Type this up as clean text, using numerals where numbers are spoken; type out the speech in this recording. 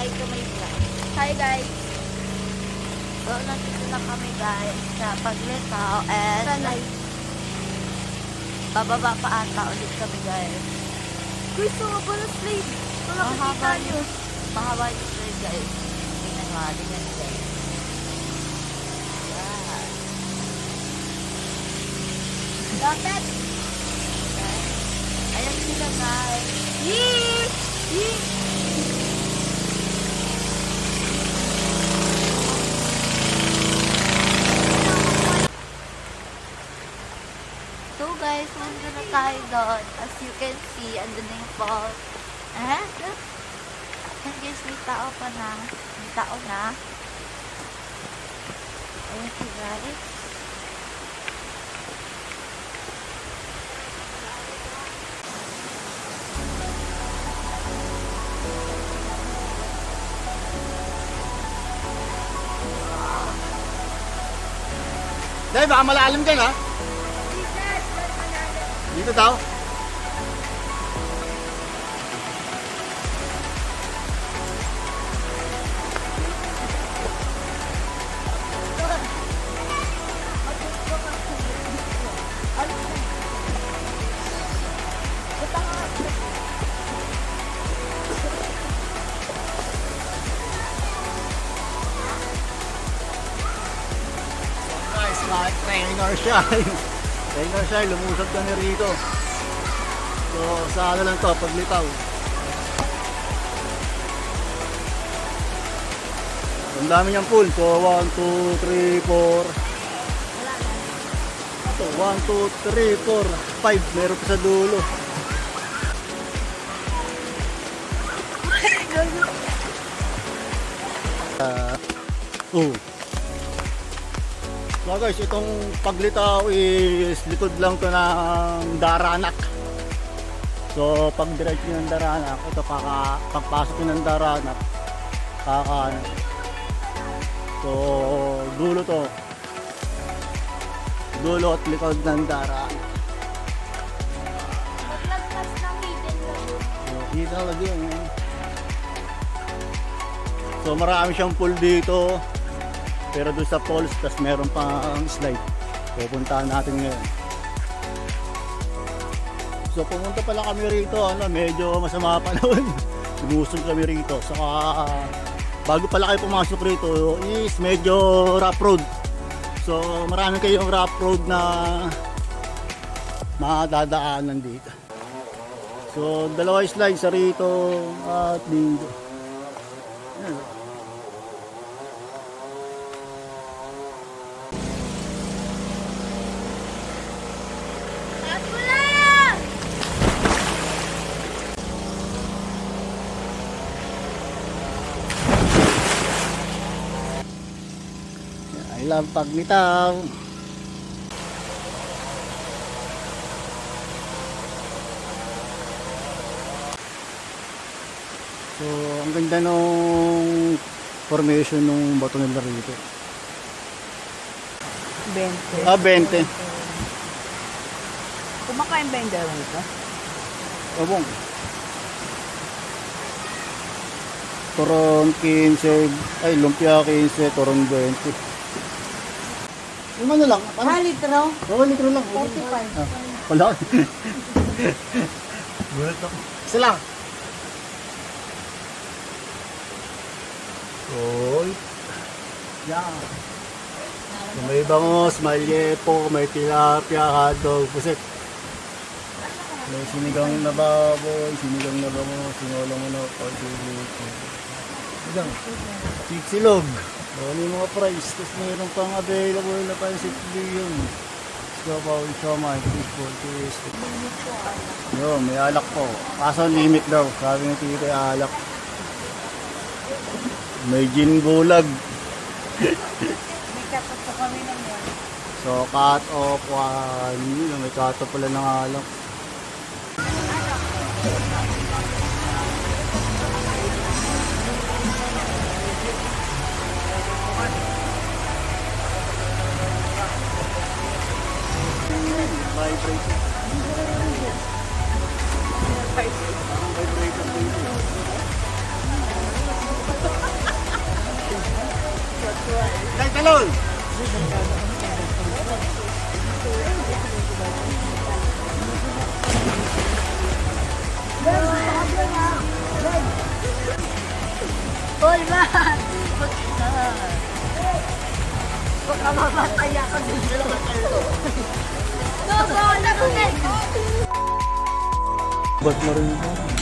Hi kami guys. Hi guys. So, nandito na kami guys sa Paglitaw and bababa pa ata ulit kami guys. Guys, mga pala slide. Mahaba nyo. Mahaba yung slide guys. Tingnan mo, tingnan nyo guys. Yan. Dapat. Ayan sila guys. Yee! Yee! So guys, punta na tayo doon. As you can see, andun na yung falls. And guys, may tao pa na. May tao na. Ayan si guys. Dahil baka malalim dyan ha? Dito daw? Trainer siya. Trainer siya, lumusap kami rito. So, sa ano lang to, Paglitaw. Ang dami niyang pool. So, 1, 2, 3, 4. So, 1, 2, 3, 4, 5. Meron pa sa dulo. So guys, itong Paglitaw is likod lang to ng Daranak. So pag diretso ng Daranak, ito pagpasok ng Daranak, so dulo to. Dulo at likod ng Daranak. Maglagpas ng hidden lagoon. Hidden lagoon. So marami siyang pool dito. Pero doon sa falls, tas meron pang slide. Pupuntahan natin ngayon. So pumunta pala kami rito, medyo masama pa noon. Lumusog kami rito. Saka bago pala kayo pumasok rito is medyo rough road. So marami kayong rough road na madadaanan dito. So dalawa slide sa rito at dito. Ayan. I love Paglitaw. So, ang ganda nung formation nung bato nila rito. 20. 20. Kumakain ba yung dalawang ito? Obong. Turon 15, ay lumpia 15, turon 20. Yung ano lang? 1 litro? 1 litro lang. 45. Wala. Gulat ako. Isa lang. Oy. Yan. So, may bangos, may yepo, may tilapia, hotdog, pusit. May sinigang na baboy, sinigang na bangos, sinulong na pagdilito. Sigang. Silog. Ano yung mga price. Tapos mayroon pang available na pansit yun. Sabaw, siomay, fishball, twist. Yun, may alak po. Kaso limit daw. Sabi ng tito alak. May gin bulag. May katot pa kami ng yan. So, cut off one. May cut off pala ng alak. Mamamatay ako din sa lakas ko. Dogo, nagunin! Ba't mo rin ito?